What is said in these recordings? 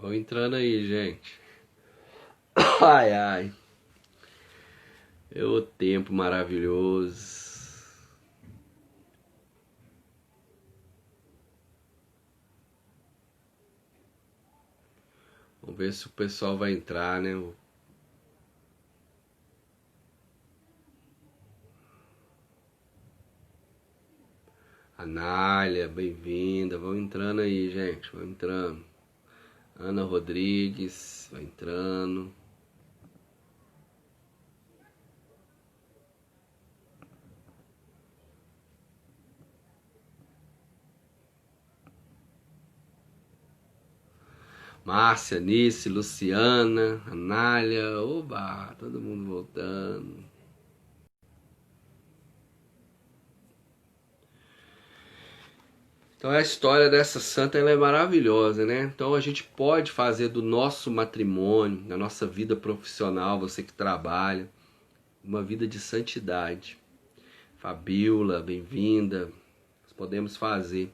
Vão entrando aí, gente. Ai, ai. É o tempo maravilhoso. Vamos ver se o pessoal vai entrar, né? Anália, bem-vinda. Vão entrando aí, gente. Vão entrando. Ana Rodrigues, vai entrando. Márcia, Nice, Luciana, Anália, oba, todo mundo voltando. Então a história dessa santa ela é maravilhosa, né? Então a gente pode fazer do nosso matrimônio, da nossa vida profissional, você que trabalha, uma vida de santidade. Fabiola, bem-vinda. Nós podemos fazer.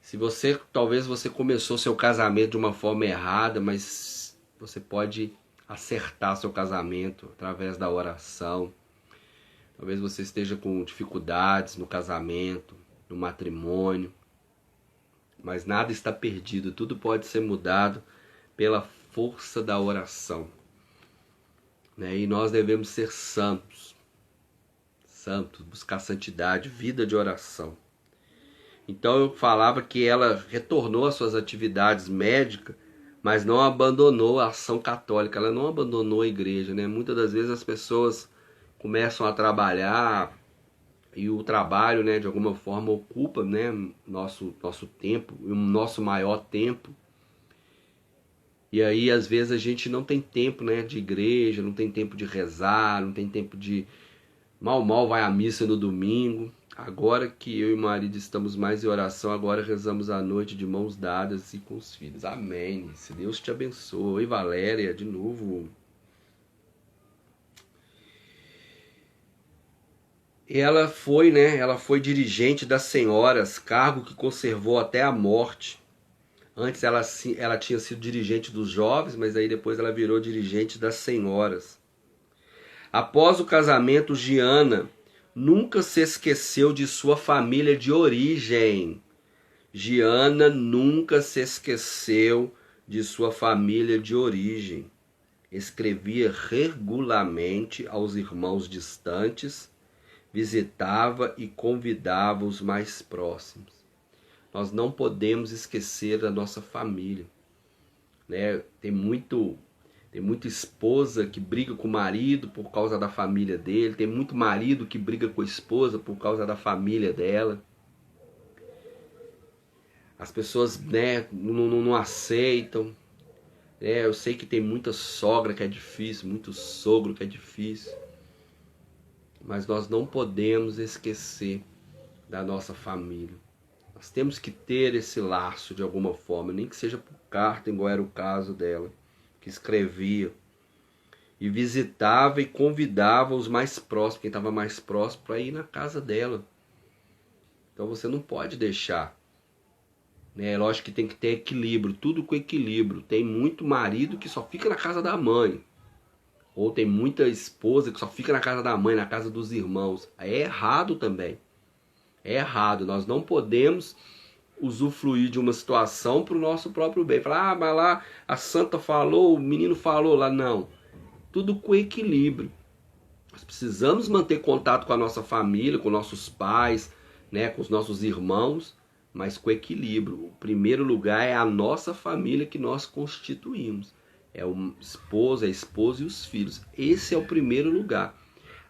Se você, talvez você começou seu casamento de uma forma errada, mas você pode acertar seu casamento através da oração. Talvez você esteja com dificuldades no casamento, no matrimônio, mas nada está perdido, tudo pode ser mudado pela força da oração, né? E nós devemos ser santos, buscar santidade, vida de oração. Então eu falava que ela retornou às suas atividades médicas, mas não abandonou a ação católica, ela não abandonou a igreja, né? Muitas das vezes as pessoas começam a trabalhar e o trabalho, né, de alguma forma ocupa, né, nosso tempo, o nosso maior tempo. E aí às vezes a gente não tem tempo, né, de igreja, não tem tempo de rezar, não tem tempo de mal vai à missa no domingo. Agora que eu e o marido estamos mais em oração, agora rezamos à noite de mãos dadas e com os filhos. Amém. Se Deus te abençoe. Oi, Valéria, de novo. Ela foi, né? Ela foi dirigente das senhoras, cargo que conservou até a morte. Antes ela tinha sido dirigente dos jovens, mas aí depois ela virou dirigente das senhoras. Após o casamento, Giana nunca se esqueceu de sua família de origem. Giana nunca se esqueceu de sua família de origem. Escrevia regularmente aos irmãos distantes, visitava e convidava os mais próximos. Nós não podemos esquecer da nossa família, né? Tem muita esposa que briga com o marido por causa da família dele. Tem muito marido que briga com a esposa por causa da família dela. As pessoas, né, não aceitam. Eu sei que tem muita sogra que é difícil, muito sogro que é difícil. Mas nós não podemos esquecer da nossa família. Nós temos que ter esse laço de alguma forma, nem que seja por carta, igual era o caso dela, que escrevia e visitava e convidava os mais próximos, quem estava mais próximo, para ir na casa dela. Então você não pode deixar, né? Lógico que tem que ter equilíbrio, tudo com equilíbrio. Tem muito marido que só fica na casa da mãe, ou tem muita esposa que só fica na casa da mãe, na casa dos irmãos. É errado também. É errado. Nós não podemos usufruir de uma situação para o nosso próprio bem. Falar, mas lá a santa falou, o menino falou lá. Não. Tudo com equilíbrio. Nós precisamos manter contato com a nossa família, com nossos pais, né, com os nossos irmãos, mas com equilíbrio. O primeiro lugar é a nossa família que nós constituímos. É o esposo, a esposa e os filhos. Esse é o primeiro lugar.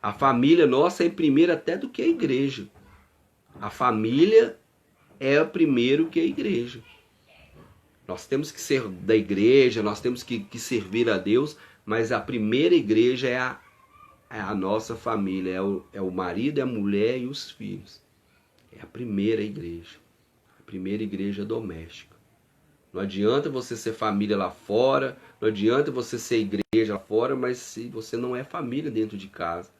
A família nossa é primeiro até do que a igreja. A família é primeiro que a igreja. Nós temos que ser da igreja, nós temos que servir a Deus, mas a primeira igreja é a nossa família, é o marido, é a mulher e os filhos. É a primeira igreja, a primeira igreja doméstica. Não adianta você ser família lá fora, não adianta você ser igreja lá fora, mas se você não é família dentro de casa.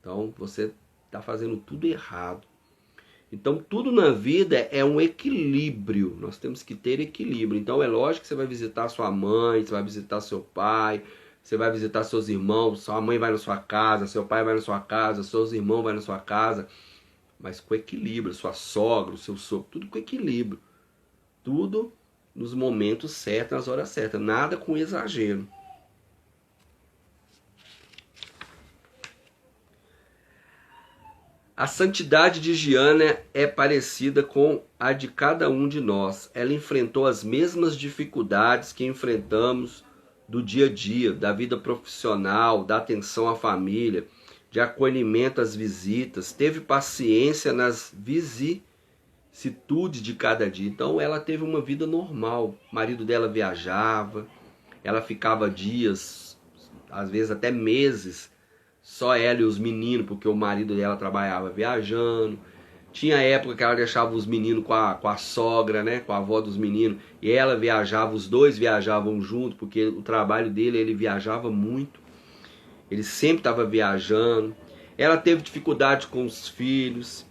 Então você está fazendo tudo errado. Então tudo na vida é um equilíbrio, nós temos que ter equilíbrio. Então é lógico que você vai visitar sua mãe, você vai visitar seu pai, você vai visitar seus irmãos, sua mãe vai na sua casa, seu pai vai na sua casa, seus irmãos vai na sua casa, mas com equilíbrio, sua sogra, o seu sogro, tudo com equilíbrio. Tudo nos momentos certos, nas horas certas, nada com exagero. A santidade de Giana é parecida com a de cada um de nós. Ela enfrentou as mesmas dificuldades que enfrentamos do dia a dia, da vida profissional, da atenção à família, de acolhimento às visitas, teve paciência nas vicissitudes de cada dia. Então ela teve uma vida normal. O marido dela viajava, ela ficava dias, às vezes até meses, só ela e os meninos, porque o marido dela trabalhava viajando. Tinha época que ela deixava os meninos com a sogra, né, com a avó dos meninos, e ela viajava, os dois viajavam junto, porque o trabalho dele, ele viajava muito. Ele sempre estava viajando. Ela teve dificuldade com os filhos,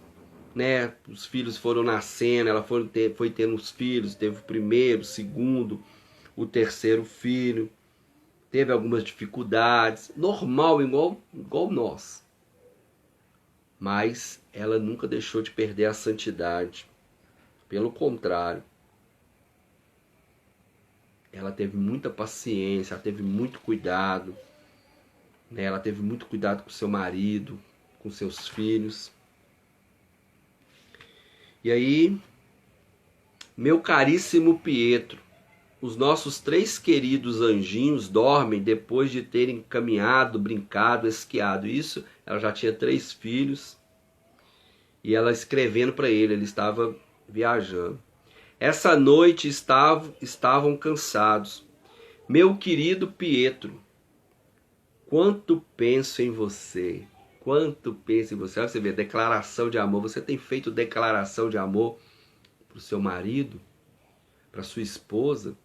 né? Os filhos foram nascendo, ela foi tendo os filhos, teve o primeiro, o segundo, o terceiro filho. Teve algumas dificuldades, normal, igual nós. Mas ela nunca deixou de perder a santidade. Pelo contrário, ela teve muita paciência, ela teve muito cuidado, né? Ela teve muito cuidado com seu marido, com seus filhos. E aí, meu caríssimo Pietro, os nossos 3 queridos anjinhos dormem depois de terem caminhado, brincado, esquiado. Isso, ela já tinha 3 filhos e ela escrevendo para ele estava viajando. Essa noite estavam cansados. Meu querido Pietro, quanto penso em você. Quanto penso em você. Olha, você vê, declaração de amor. Você tem feito declaração de amor para o seu marido, para sua esposa?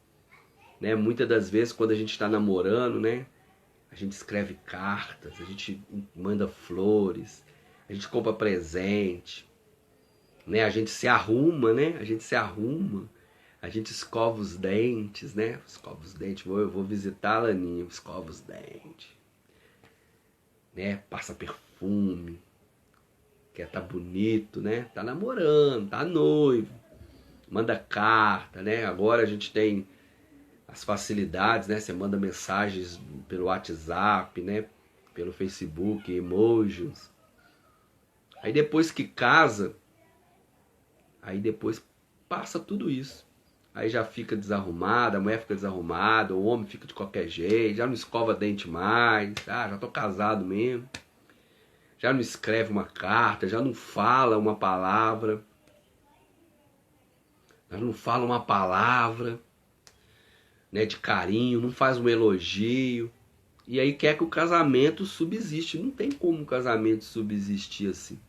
Né? Muitas das vezes quando a gente está namorando, né? A gente escreve cartas, a gente manda flores, a gente compra presente, né? A gente se arruma, né? A gente se arruma, a gente escova os dentes, né? Escova os dentes, eu vou visitar a Laninha, escova os dentes, né? Passa perfume, quer tá bonito, né? Tá namorando, tá noivo, manda carta, né? Agora a gente tem as facilidades, né? Você manda mensagens pelo WhatsApp, né? Pelo Facebook, emojis. Aí depois que casa, aí depois passa tudo isso. Aí já fica desarrumada, a mulher fica desarrumada, o homem fica de qualquer jeito, já não escova dente mais, já tô casado mesmo. Já não escreve uma carta, já não fala uma palavra. Já não fala uma palavra, né, de carinho, não faz um elogio, e aí quer que o casamento subsiste. Não tem como um casamento subsistir assim.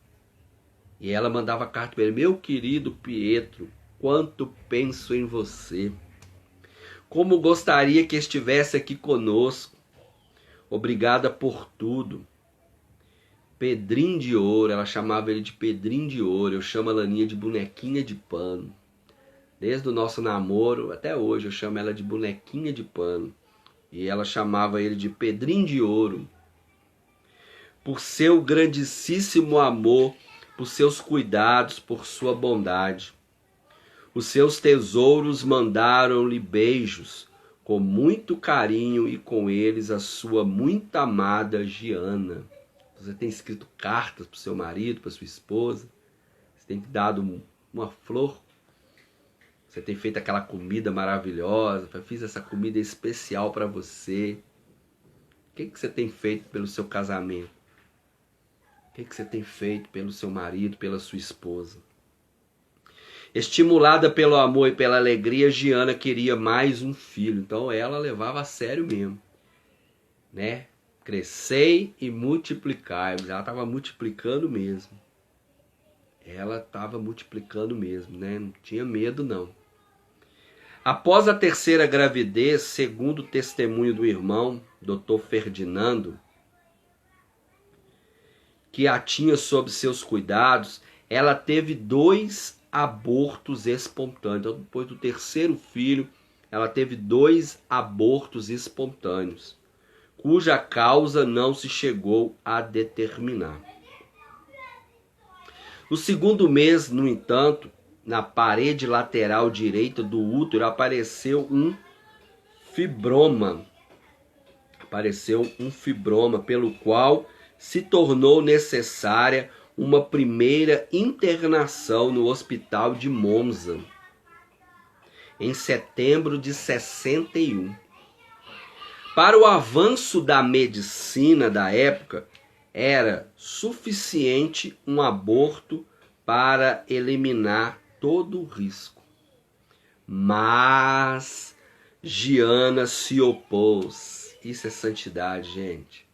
E ela mandava carta para ele: meu querido Pietro, quanto penso em você, como gostaria que estivesse aqui conosco, obrigada por tudo. Pedrinho de ouro, ela chamava ele de Pedrinho de ouro, eu chamo a Laninha de bonequinha de pano. Desde o nosso namoro até hoje eu chamo ela de bonequinha de pano. E ela chamava ele de Pedrinho de ouro. Por seu grandíssimo amor, por seus cuidados, por sua bondade. Os seus tesouros mandaram-lhe beijos, com muito carinho, e com eles a sua muito amada Giana. Você tem escrito cartas para o seu marido, para sua esposa. Você tem dado uma flor. Você tem feito aquela comida maravilhosa. Eu fiz essa comida especial para você. O que você tem feito pelo seu casamento? O que você tem feito pelo seu marido, pela sua esposa? Estimulada pelo amor e pela alegria, Giana queria mais um filho. Então ela levava a sério mesmo, né? Crescei e multiplicai. Ela estava multiplicando mesmo. Ela estava multiplicando mesmo, né? Não tinha medo, não. Após a terceira gravidez, segundo o testemunho do irmão, Dr. Ferdinando, que a tinha sob seus cuidados, ela teve 2 abortos espontâneos. Então, depois do terceiro filho, ela teve 2 abortos espontâneos, cuja causa não se chegou a determinar. No segundo mês, no entanto, na parede lateral direita do útero apareceu um fibroma. Pelo qual se tornou necessária uma primeira internação no hospital de Monza, em setembro de 61. Para o avanço da medicina da época, era suficiente um aborto para eliminar todo o risco. Mas Giana se opôs. Isso é santidade, gente.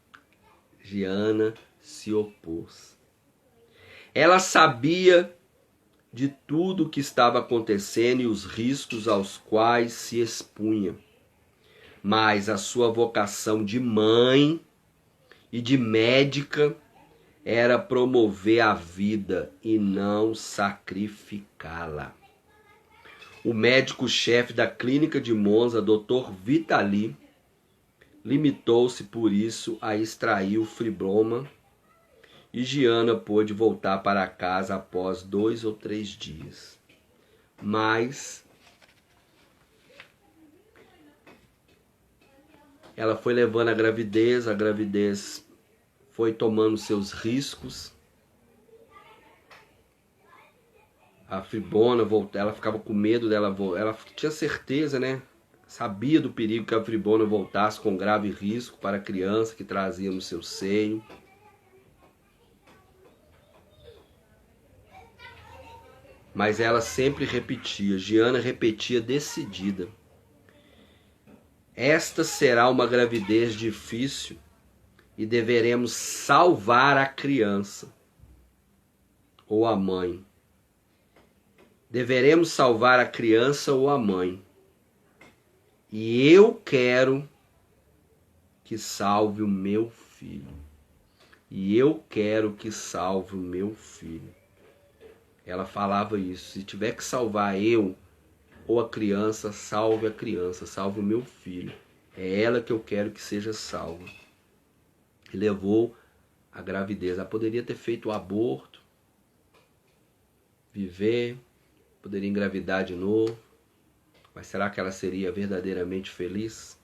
Giana se opôs. Ela sabia de tudo o que estava acontecendo e os riscos aos quais se expunha. Mas a sua vocação de mãe e de médica era promover a vida e não sacrificá-la. O médico-chefe da clínica de Monza, Dr. Vitali, limitou-se por isso a extrair o fibroma e Giana pôde voltar para casa após 2 ou 3 dias. Mas ela foi levando a gravidez foi tomando seus riscos. A fibrona, ela ficava com medo dela, ela tinha certeza, né? Sabia do perigo que a fibrona voltasse com grave risco para a criança que trazia no seu seio. Mas ela sempre repetia, Giana repetia decidida: esta será uma gravidez difícil e deveremos salvar a criança ou a mãe. Deveremos salvar a criança ou a mãe. E eu quero que salve o meu filho. E eu quero que salve o meu filho. Ela falava isso. Se tiver que salvar eu ou a criança, salve a criança, salve o meu filho. É ela que eu quero que seja salva. E levou a gravidez. Ela poderia ter feito o aborto, viver, poderia engravidar de novo. Mas será que ela seria verdadeiramente feliz?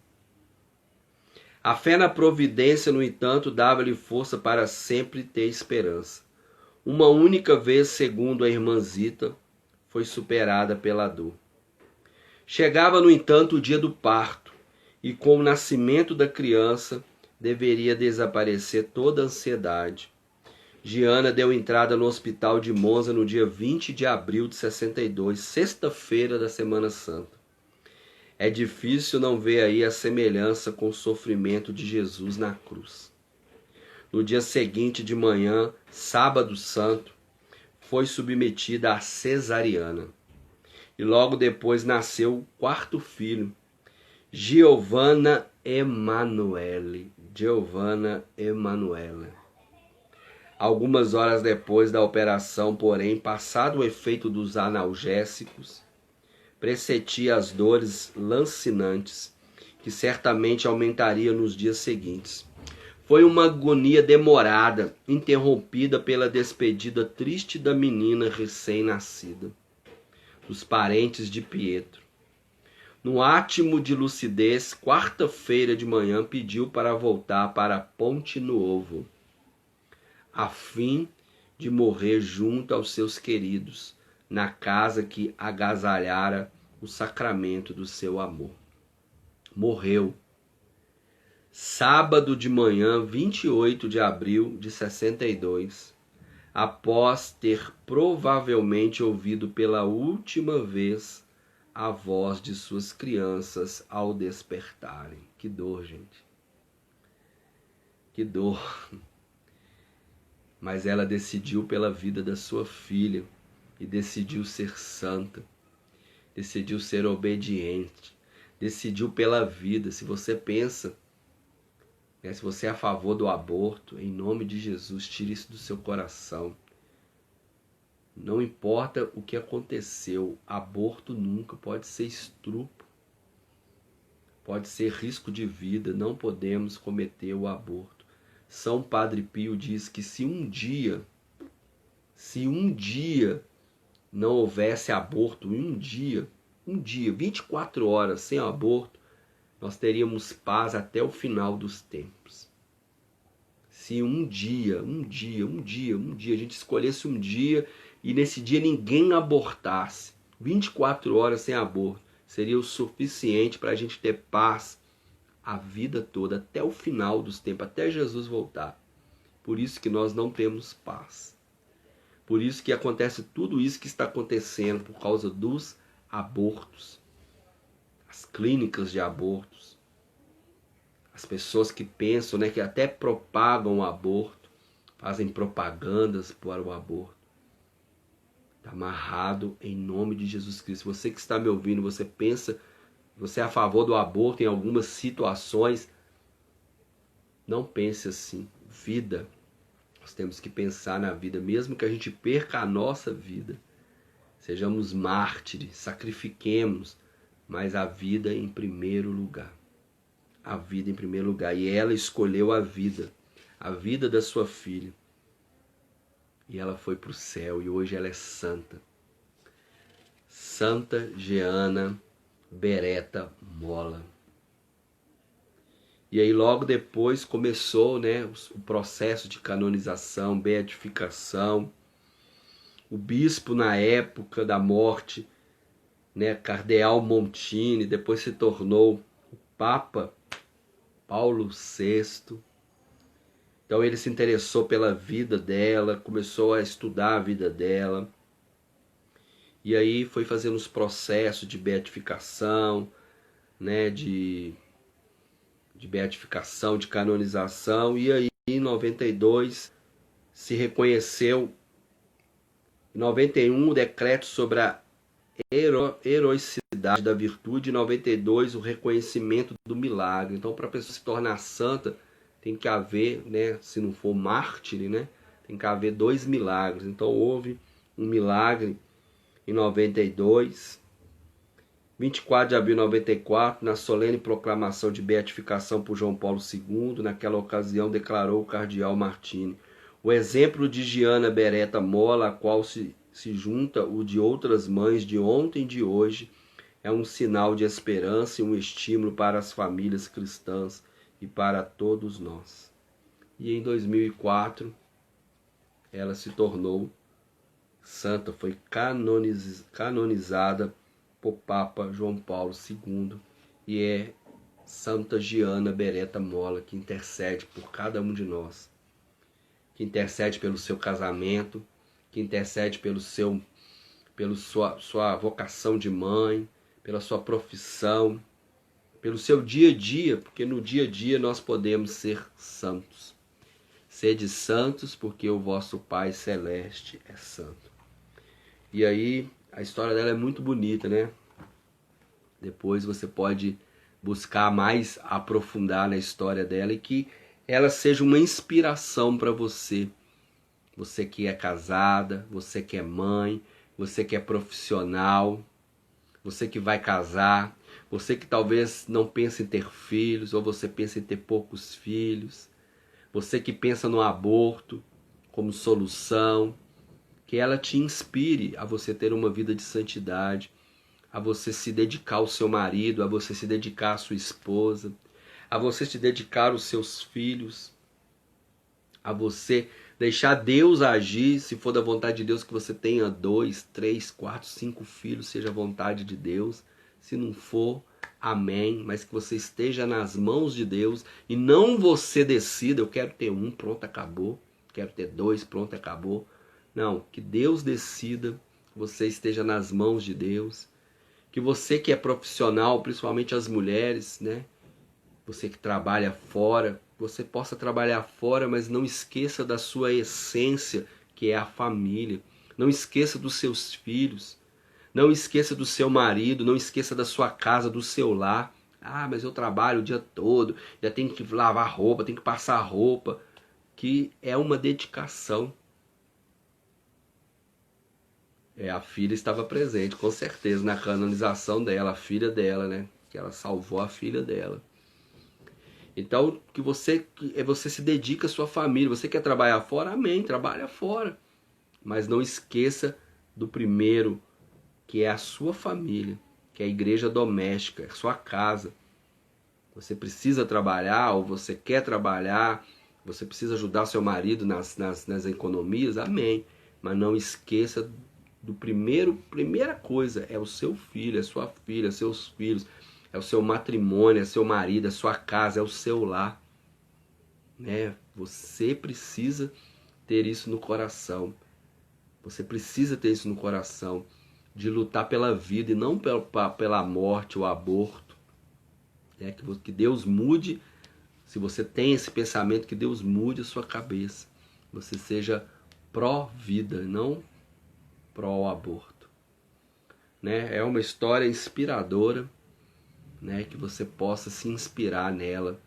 A fé na providência, no entanto, dava-lhe força para sempre ter esperança. Uma única vez, segundo a irmã Zita, foi superada pela dor. Chegava, no entanto, o dia do parto, e com o nascimento da criança deveria desaparecer toda a ansiedade. Giana deu entrada no hospital de Monza no dia 20 de abril de 62, sexta-feira da Semana Santa. É difícil não ver aí a semelhança com o sofrimento de Jesus na cruz. No dia seguinte de manhã, sábado santo, foi submetida à cesariana. E logo depois nasceu o 4º filho, Giovanna Emanuele. Algumas horas depois da operação, porém, passado o efeito dos analgésicos, pressentia as dores lancinantes, que certamente aumentariam nos dias seguintes. Foi uma agonia demorada, interrompida pela despedida triste da menina recém-nascida, dos parentes de Pietro. No átimo de lucidez, quarta-feira de manhã, pediu para voltar para Ponte Nuovo, a fim de morrer junto aos seus queridos, na casa que agasalhara o sacramento do seu amor. Morreu. Sábado de manhã, 28 de abril de 62, após ter provavelmente ouvido pela última vez a voz de suas crianças ao despertarem. Que dor, gente. Que dor. Mas ela decidiu pela vida da sua filha e decidiu ser santa, decidiu ser obediente, decidiu pela vida. Se você pensa, se você é a favor do aborto, em nome de Jesus, tire isso do seu coração. Não importa o que aconteceu, aborto nunca, pode ser estupro, pode ser risco de vida, não podemos cometer o aborto. São Padre Pio diz que se um dia não houvesse aborto, em um dia, 24 horas sem aborto, nós teríamos paz até o final dos tempos. Se um dia, a gente escolhesse um dia e nesse dia ninguém abortasse, 24 horas sem aborto, seria o suficiente para a gente ter paz a vida toda, até o final dos tempos, até Jesus voltar. Por isso que nós não temos paz. Por isso que acontece tudo isso que está acontecendo, por causa dos abortos, as clínicas de abortos, as pessoas que pensam, né, que até propagam o aborto, fazem propagandas para o aborto. Está amarrado em nome de Jesus Cristo. Você que está me ouvindo, você pensa, você é a favor do aborto em algumas situações, não pense assim. Vida, nós temos que pensar na vida, mesmo que a gente perca a nossa vida. Sejamos mártires, sacrifiquemos, mas a vida em primeiro lugar. A vida em primeiro lugar. E ela escolheu a vida da sua filha. E ela foi para o céu e hoje ela é santa. Santa Jeana Beretta Molla. E aí logo depois começou, né, o processo de canonização, beatificação. O bispo na época da morte, né, Cardeal Montini, depois se tornou o Papa Paulo VI. Então ele se interessou pela vida dela, começou a estudar a vida dela. E aí foi fazendo os processos de beatificação, né, de beatificação, de canonização. E aí em 92 se reconheceu, em 91 o decreto sobre a heroicidade da virtude, em 92 o reconhecimento do milagre. Então para a pessoa se tornar santa tem que haver, né, se não for mártir, né, tem que haver 2 milagres. Então houve um milagre em 92, 24 de abril de 94, na solene proclamação de beatificação por João Paulo II, naquela ocasião declarou o cardeal Martini: o exemplo de Jeana Beretta Molla, a qual se junta o de outras mães de ontem e de hoje, é um sinal de esperança e um estímulo para as famílias cristãs e para todos nós. E em 2004 ela se tornou santa, foi canonizada por Papa João Paulo II e é Santa Jeana Beretta Molla, que intercede por cada um de nós, que intercede pelo seu casamento, que intercede pela sua vocação de mãe, pela sua profissão, pelo seu dia a dia, porque no dia a dia nós podemos ser santos. Sede santos, porque o vosso Pai Celeste é santo. E aí, a história dela é muito bonita, né? Depois você pode buscar mais, aprofundar na história dela e que ela seja uma inspiração para você. Você que é casada, você que é mãe, você que é profissional, você que vai casar, você que talvez não pensa em ter filhos, ou você pensa em ter poucos filhos, você que pensa no aborto como solução, que ela te inspire a você ter uma vida de santidade, a você se dedicar ao seu marido, a você se dedicar à sua esposa, a você se dedicar aos seus filhos, a você deixar Deus agir, se for da vontade de Deus que você tenha 2, 3, 4, 5 filhos, seja a vontade de Deus. Se não for, amém, mas que você esteja nas mãos de Deus e não você decida, eu quero ter 1, pronto, acabou, quero ter 2, pronto, acabou. Não, que Deus decida, você esteja nas mãos de Deus, que você que é profissional, principalmente as mulheres, né? Você que trabalha fora, você possa trabalhar fora, mas não esqueça da sua essência, que é a família. Não esqueça dos seus filhos. Não esqueça do seu marido, não esqueça da sua casa, do seu lar. Ah, mas eu trabalho o dia todo, já tenho que lavar roupa, tenho que passar roupa. Que é uma dedicação. A filha estava presente, com certeza, na canonização dela, a filha dela, né? Que ela salvou a filha dela. Então, que você se dedica à sua família. Você quer trabalhar fora? Amém, trabalha fora. Mas não esqueça do primeiro, que é a sua família, que é a igreja doméstica, a sua casa. Você precisa trabalhar, ou você quer trabalhar, você precisa ajudar seu marido nas economias, amém. Mas não esqueça do primeira coisa, é o seu filho, é sua filha, seus filhos, é o seu matrimônio, é seu marido, é sua casa, é o seu lar. Né? Você precisa ter isso no coração. Você precisa ter isso no coração, de lutar pela vida e não pela morte ou aborto. Que Deus mude, se você tem esse pensamento, que Deus mude a sua cabeça. Você seja pró-vida, não pró-aborto. Né? É uma história inspiradora, né? Que você possa se inspirar nela.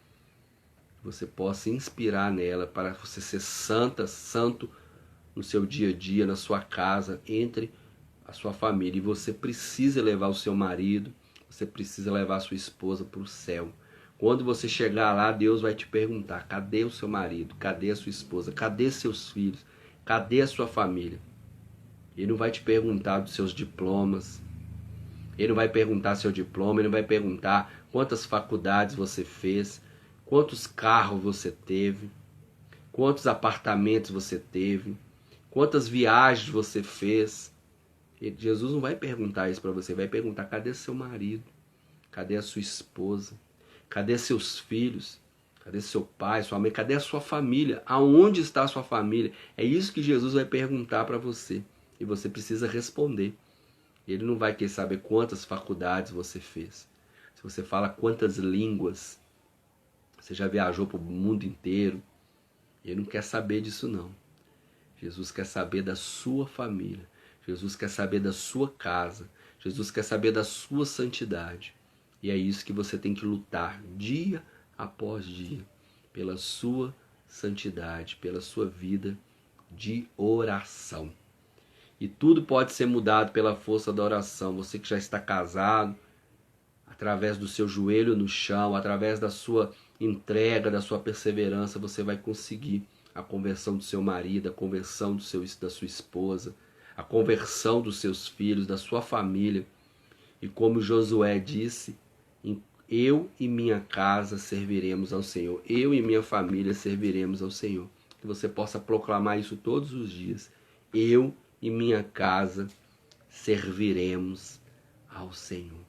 Você possa inspirar nela para você ser santo no seu dia a dia, na sua casa, entre a sua família. E você precisa levar o seu marido, você precisa levar a sua esposa para o céu. Quando você chegar lá, Deus vai te perguntar: cadê o seu marido? Cadê a sua esposa? Cadê seus filhos? Cadê a sua família? Ele não vai te perguntar dos seus diplomas. Ele não vai perguntar seu diploma, ele não vai perguntar quantas faculdades você fez, quantos carros você teve, quantos apartamentos você teve, quantas viagens você fez. Jesus não vai perguntar isso para você, vai perguntar: cadê seu marido? Cadê a sua esposa? Cadê seus filhos? Cadê seu pai, sua mãe? Cadê a sua família? Aonde está a sua família? É isso que Jesus vai perguntar para você. E você precisa responder. Ele não vai querer saber quantas faculdades você fez. Se você fala quantas línguas, você já viajou para o mundo inteiro. Ele não quer saber disso não. Jesus quer saber da sua família. Jesus quer saber da sua casa. Jesus quer saber da sua santidade. E é isso que você tem que lutar dia após dia, pela sua santidade, pela sua vida de oração. E tudo pode ser mudado pela força da oração. Você que já está casado, através do seu joelho no chão, através da sua entrega, da sua perseverança, você vai conseguir a conversão do seu marido, a conversão da sua esposa, a conversão dos seus filhos, da sua família. E como Josué disse: eu e minha casa serviremos ao Senhor. Eu e minha família serviremos ao Senhor. Que você possa proclamar isso todos os dias. Eu e minha casa serviremos ao Senhor.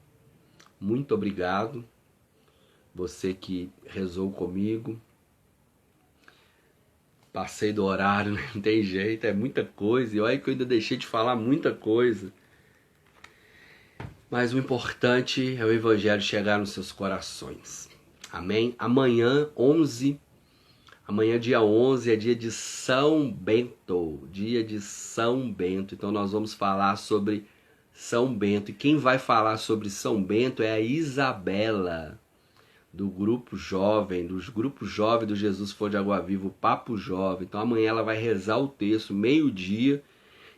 Muito obrigado, você que rezou comigo. Passei do horário, não tem jeito, é muita coisa. E olha que eu ainda deixei de falar muita coisa. Mas o importante é o Evangelho chegar nos seus corações. Amém? Amanhã, dia 11, é dia de São Bento. Dia de São Bento. Então nós vamos falar sobre São Bento. E quem vai falar sobre São Bento é a Isabela, do grupo jovem, dos grupos jovens do Jesus For de Água Viva, o Papo Jovem. Então amanhã ela vai rezar o texto, meio-dia,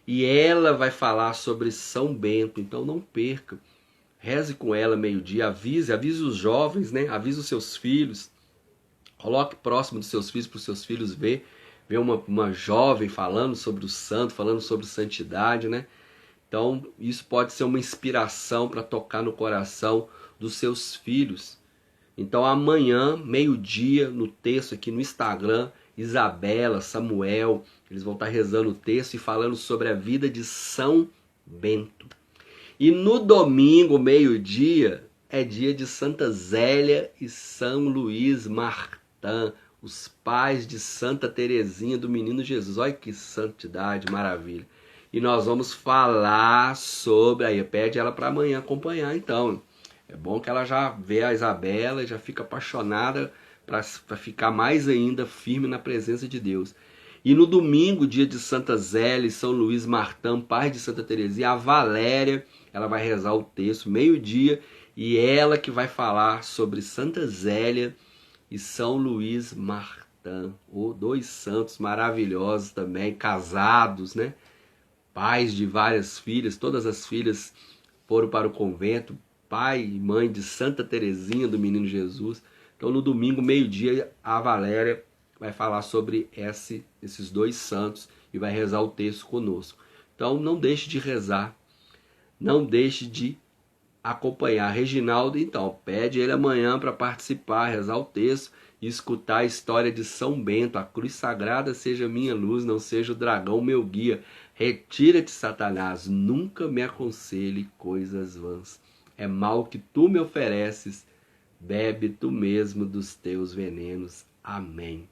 e ela vai falar sobre São Bento. Então não perca, reze com ela meio-dia, avise os jovens, né? Avise os seus filhos, coloque próximo dos seus filhos para os seus filhos ver uma jovem falando sobre o santo, falando sobre santidade, né? Então isso pode ser uma inspiração para tocar no coração dos seus filhos. Então amanhã, meio-dia, no texto aqui no Instagram, Isabela, Samuel, eles vão estar rezando o texto e falando sobre a vida de São Bento. E no domingo, meio-dia, é dia de Santa Zélia e São Luís Martã, os pais de Santa Teresinha do Menino Jesus. Olha que santidade, maravilha. E nós vamos falar sobre... Aí pede ela para amanhã acompanhar, então. É bom que ela já vê a Isabela e já fica apaixonada para ficar mais ainda firme na presença de Deus. E no domingo, dia de Santa Zélia e São Luís Martã, pai de Santa Teresinha, a Valéria, ela vai rezar o texto, meio-dia, e ela que vai falar sobre Santa Zélia e São Luís Martã, dois santos maravilhosos também, casados, né? pais de várias filhas, todas as filhas foram para o convento, pai e mãe de Santa Teresinha do Menino Jesus. Então no domingo, meio-dia, a Valéria vai falar sobre esses dois santos e vai rezar o texto conosco. Então não deixe de rezar, não deixe de acompanhar. Reginaldo, então, pede ele amanhã para participar, rezar o texto e escutar a história de São Bento. A cruz sagrada seja minha luz, não seja o dragão meu guia. Retira-te, Satanás, nunca me aconselhe coisas vãs. É mal que tu me ofereces, bebe tu mesmo dos teus venenos. Amém.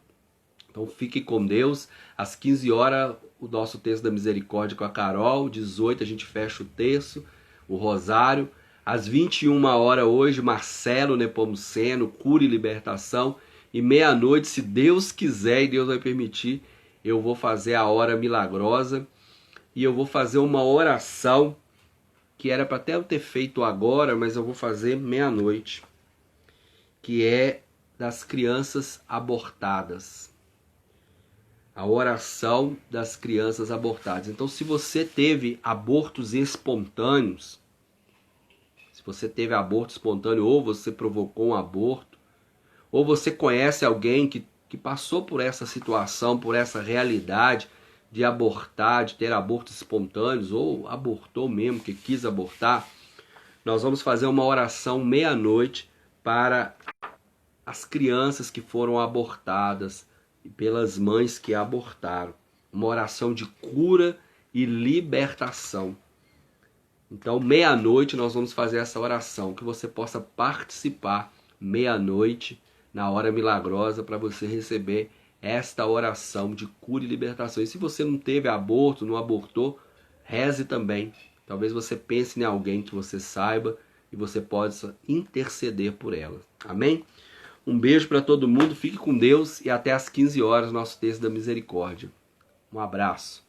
Então fique com Deus. Às 15 horas, o nosso texto da misericórdia com a Carol. 18 a gente fecha o texto, o rosário. Às 21 horas hoje, Marcelo Nepomuceno, cura e libertação. E meia-noite, se Deus quiser e Deus vai permitir, eu vou fazer a hora milagrosa. E eu vou fazer uma oração que era para até eu ter feito agora, mas eu vou fazer meia-noite. Que é das crianças abortadas. A oração das crianças abortadas. Então, se você teve abortos espontâneos, ou você provocou um aborto, ou você conhece alguém que passou por essa situação, por essa realidade de abortar, de ter abortos espontâneos, ou abortou mesmo, que quis abortar, nós vamos fazer uma oração meia-noite para as crianças que foram abortadas, e pelas mães que abortaram. Uma oração de cura e libertação. Então, meia-noite nós vamos fazer essa oração, que você possa participar meia-noite na hora milagrosa para você receber esta oração de cura e libertação. E se você não teve aborto, não abortou, reze também. Talvez você pense em alguém que você saiba e você possa interceder por ela. Amém? Um beijo para todo mundo, fique com Deus e até às 15 horas nosso texto da misericórdia. Um abraço.